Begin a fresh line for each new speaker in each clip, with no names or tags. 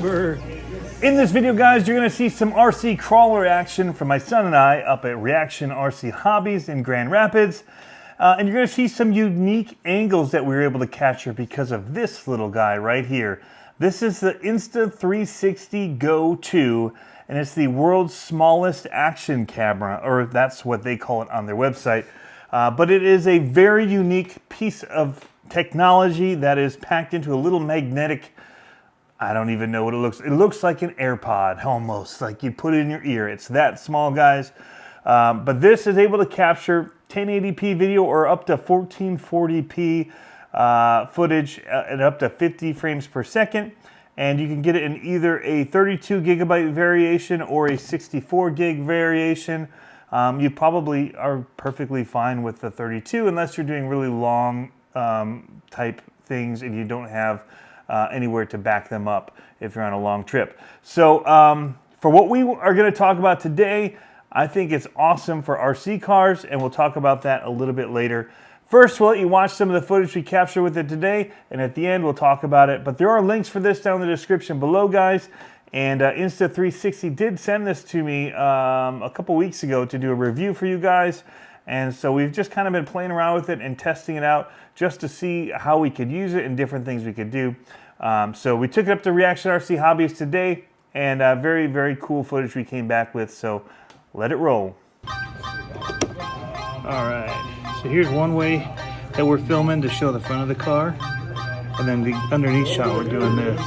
subscriber. In this video, guys, you're going to see some RC crawler action from my son and I up at Reaction RC Hobbies in Grand Rapids. And you're going to see some unique angles that we were able to capture because of this little guy right here. This is the Insta360 Go 2, and it's the world's smallest action camera, or that's what they call it on their website. But it is a very unique piece of technology that is packed into a little magnetic, I don't even know what it looks like an AirPod almost, like you put it in your ear. It's that small, guys. But this is able to capture 1080p video or up to 1440p footage at up to 50 frames per second. And you can get it in either a 32 gigabyte variation or a 64 gig variation. You probably are perfectly fine with the 32 unless you're doing really long type things and you don't have anywhere to back them up if you're on a long trip. So for what we are going to talk about today, I think it's awesome for RC cars, and we'll talk about that a little bit later. First, we'll let you watch some of the footage we captured with it today, and at the end, we'll talk about it. But there are links for this down in the description below, guys. And Insta360 did send this to me a couple weeks ago to do a review for you guys. And so we've just kind of been playing around with it and testing it out just to see how we could use it and different things we could do. So we took it up to Reaction RC Hobbies today, and very, very cool footage we came back with. So let it roll. All right, so here's one way that we're filming to show the front of the car. And then the underneath shot, we're doing this.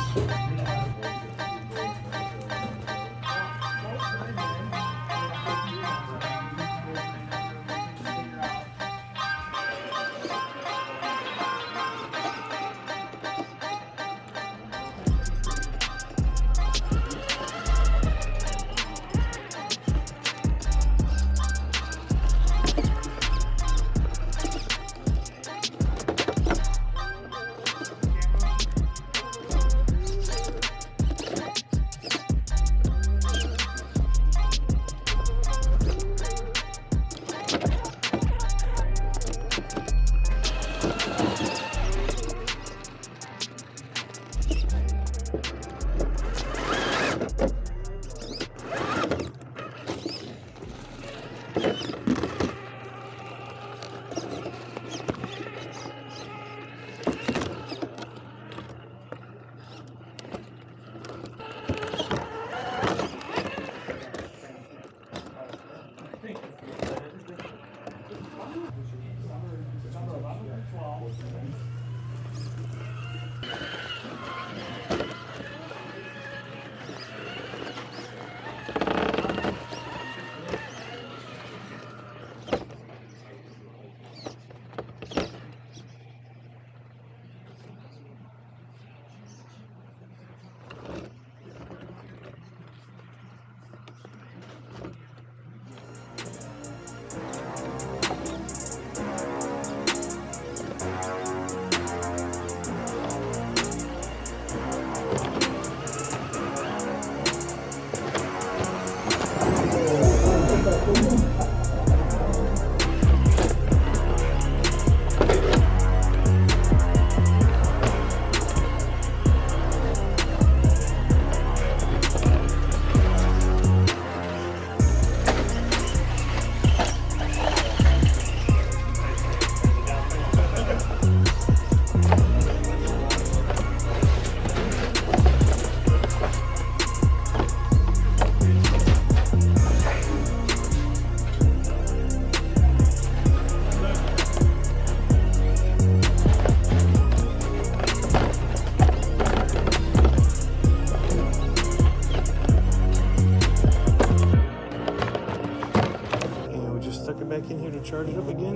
Back in here to charge it up again.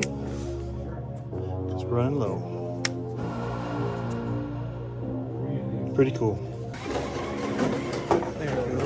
It's running low. Pretty cool. There we go.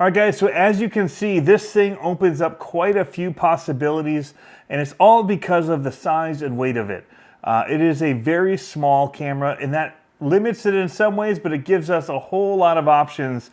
All right, guys, so as you can see, this thing opens up quite a few possibilities, and it's all because of the size and weight of it. It is a very small camera, and that limits it in some ways, but it gives us a whole lot of options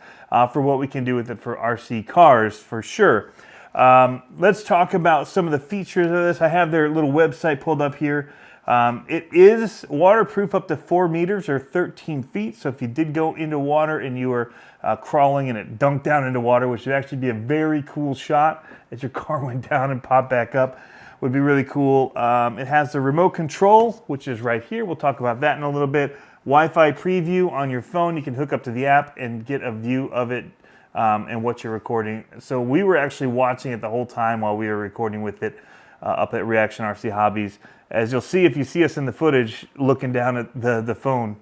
for what we can do with it for RC cars, for sure. Let's talk about some of the features of this. I have their little website pulled up here. It is waterproof up to 4 meters or 13 feet. So if you did go into water and you were crawling and it dunked down into water, which would actually be a very cool shot as your car went down and popped back up, would be really cool. It has the remote control, which is right here. We'll talk about that in a little bit. Wi-Fi preview on your phone. You can hook up to the app and get a view of it and what you're recording. So we were actually watching it the whole time while we were recording with it up at Reaction RC Hobbies. As you'll see if you see us in the footage looking down at the phone.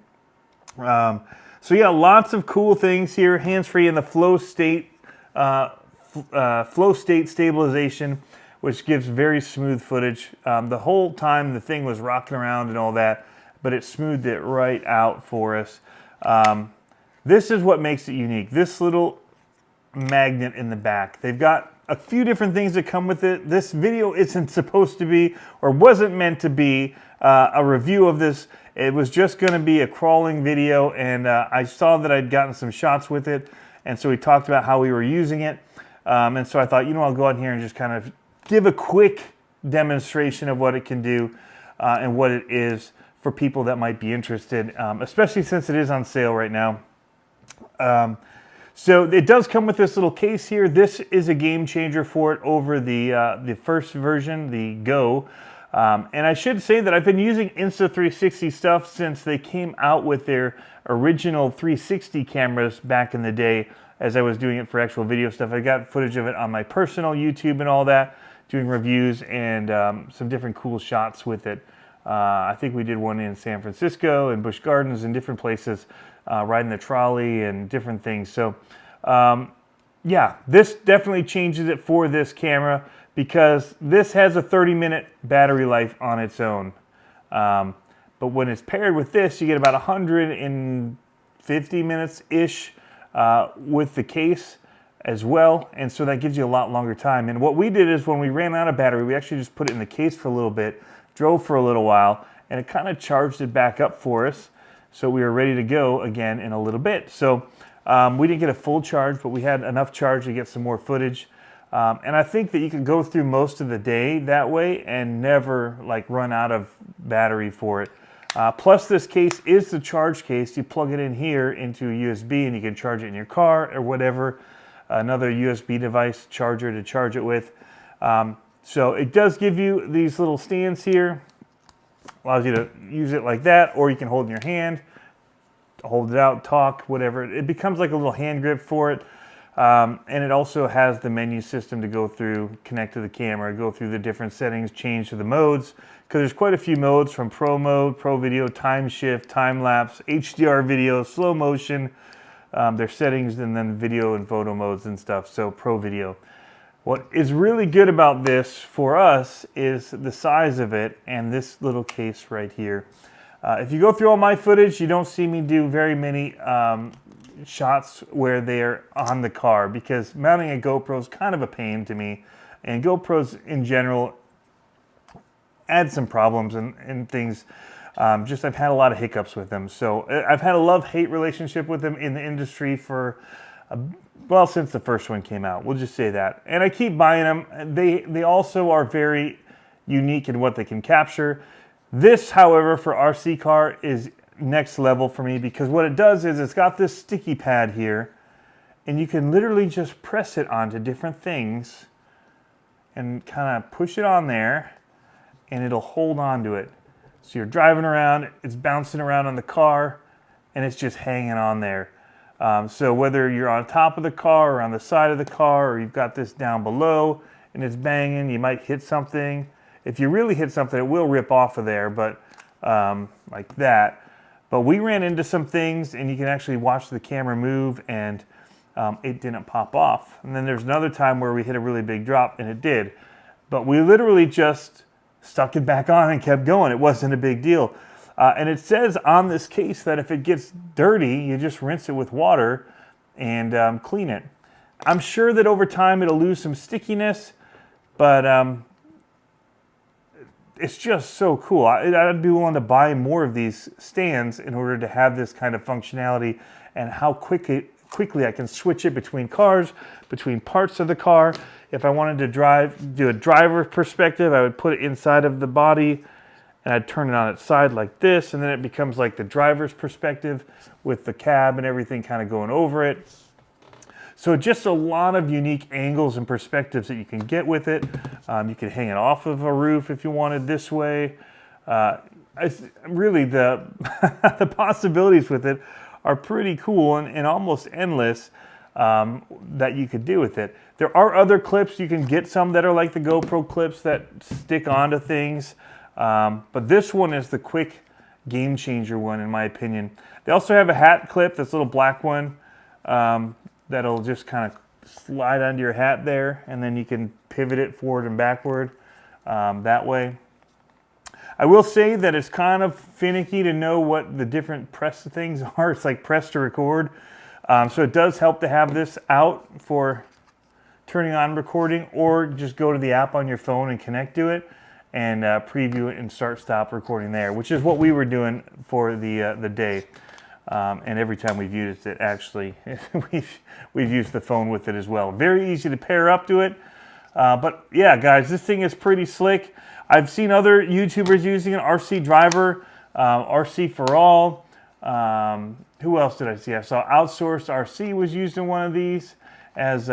So yeah, lots of cool things here. Hands-free in the flow state stabilization, which gives very smooth footage. The whole time the thing was rocking around and all that, but it smoothed it right out for us. This is what makes it unique. This little magnet in the back. They've got a few different things that come with it. This video isn't supposed to be, or wasn't meant to be, a review of this. It was just going to be a crawling video, and I saw that I'd gotten some shots with it, and so we talked about how we were using it. And so I thought, I'll go out here and just kind of give a quick demonstration of what it can do and what it is for people that might be interested, especially since it is on sale right now. So it does come with this little case here. This is a game changer for it over the first version, the Go. And I should say that I've been using Insta360 stuff since they came out with their original 360 cameras back in the day as I was doing it for actual video stuff. I got footage of it on my personal YouTube and all that, doing reviews and some different cool shots with it. I think we did one in San Francisco and Busch Gardens and different places, riding the trolley and different things. So yeah, this definitely changes it for this camera because this has a 30-minute battery life on its own. But when it's paired with this, you get about 150 minutes-ish with the case as well. And so that gives you a lot longer time. And what we did is when we ran out of battery, we actually just put it in the case for a little bit, drove for a little while, and it kind of charged it back up for us. So we were ready to go again in a little bit. So we didn't get a full charge, but we had enough charge to get some more footage. And I think that you can go through most of the day that way and never run out of battery for it. Plus this case is the charge case. You plug it in here into a USB and you can charge it in your car or whatever. Another USB device charger to charge it with. So it does give you these little stands here. Allows you to use it like that, or you can hold it in your hand, hold it out, talk, whatever. It becomes like a little hand grip for it. And it also has the menu system to go through, connect to the camera, go through the different settings, change to the modes, because there's quite a few modes from Pro Mode, Pro Video, Time Shift, Time Lapse, HDR video, slow motion, their settings, and then video and photo modes and stuff, so Pro Video. What is really good about this for us is the size of it and this little case right here. If you go through all my footage, you don't see me do very many shots where they're on the car because mounting a GoPro is kind of a pain to me. And GoPros in general add some problems and things. Just I've had a lot of hiccups with them. So I've had a love-hate relationship with them in the industry for well, since the first one came out, we'll just say that. And I keep buying them. They also are very unique in what they can capture. This, however, for RC car is next level for me because what it does is it's got this sticky pad here and you can literally just press it onto different things and kind of push it on there and it'll hold on to it. So you're driving around, it's bouncing around on the car and it's just hanging on there. So whether you're on top of the car or on the side of the car or you've got this down below and it's banging, you might hit something. If you really hit something, it will rip off of there, but like that. But we ran into some things and you can actually watch the camera move and it didn't pop off. And then there's another time where we hit a really big drop and it did. But we literally just stuck it back on and kept going. It wasn't a big deal. And it says on this case that if it gets dirty, you just rinse it with water and clean it. I'm sure that over time it'll lose some stickiness, but it's just so cool. I'd be willing to buy more of these stands in order to have this kind of functionality, and how quickly I can switch it between cars, between parts of the car. If I wanted to do a driver perspective, I would put it inside of the body and I'd turn it on its side like this, and then it becomes like the driver's perspective with the cab and everything kind of going over it. So just a lot of unique angles and perspectives that you can get with it. You can hang it off of a roof if you wanted this way. Really, the, the possibilities with it are pretty cool and almost endless that you could do with it. There are other clips. You can get some that are like the GoPro clips that stick onto things. But this one is the quick game changer one, in my opinion. They also have a hat clip, this little black one, that'll just kind of slide onto your hat there, and then you can pivot it forward and backward that way. I will say that it's kind of finicky to know what the different press things are. It's like press to record. So it does help to have this out for turning on recording, or just go to the app on your phone and connect to it and preview it and stop recording there, which is what we were doing for the day. And every time we've used it, actually, we've used the phone with it as well. Very easy to pair up to it. But yeah, guys, this thing is pretty slick. I've seen other YouTubers using an RC Driver, RC for All. Who else did I see? I saw Outsourced RC was used in one of these, as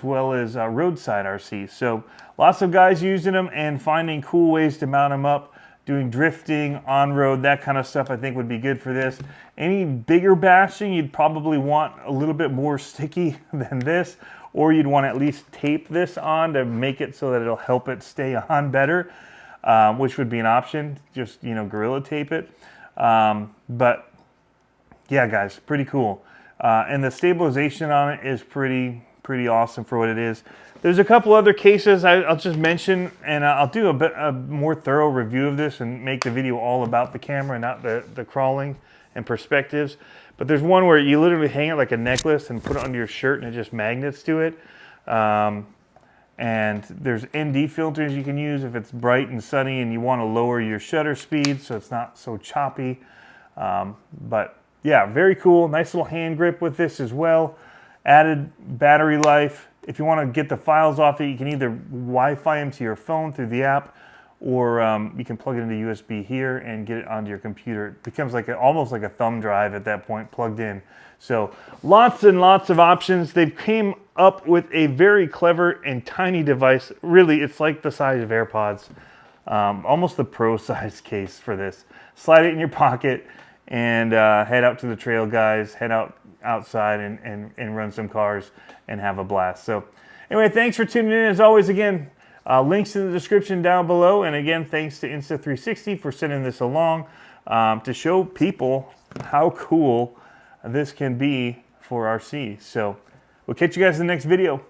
well as Roadside RC. So lots of guys using them and finding cool ways to mount them up. Doing drifting, on-road, that kind of stuff I think would be good for this. Any bigger bashing, you'd probably want a little bit more sticky than this, or you'd want to at least tape this on to make it so that it'll help it stay on better, which would be an option. Just, you know, Gorilla Tape it. But yeah, guys, pretty cool. And the stabilization on it is pretty awesome for what it is. There's a couple other cases I'll just mention, and I'll do a more thorough review of this and make the video all about the camera, not the crawling and perspectives. But there's one where you literally hang it like a necklace and put it under your shirt, and it just magnets to it. And there's ND filters you can use if it's bright and sunny and you want to lower your shutter speed so it's not so choppy. But yeah, very cool. Nice little hand grip with this as well. Added battery life. If you want to get the files off it, you can either Wi-Fi them to your phone through the app, or you can plug it into USB here and get it onto your computer. It becomes like almost like a thumb drive at that point, plugged in. So lots and lots of options. They've came up with a very clever and tiny device. Really, it's like the size of AirPods. Almost the pro size case for this. Slide it in your pocket and head out to the trail, guys. Head outside and run some cars and have a blast. So anyway, thanks for tuning in. As always, again, links in the description down below. And again, thanks to Insta360 for sending this along to show people how cool this can be for RC. So we'll catch you guys in the next video.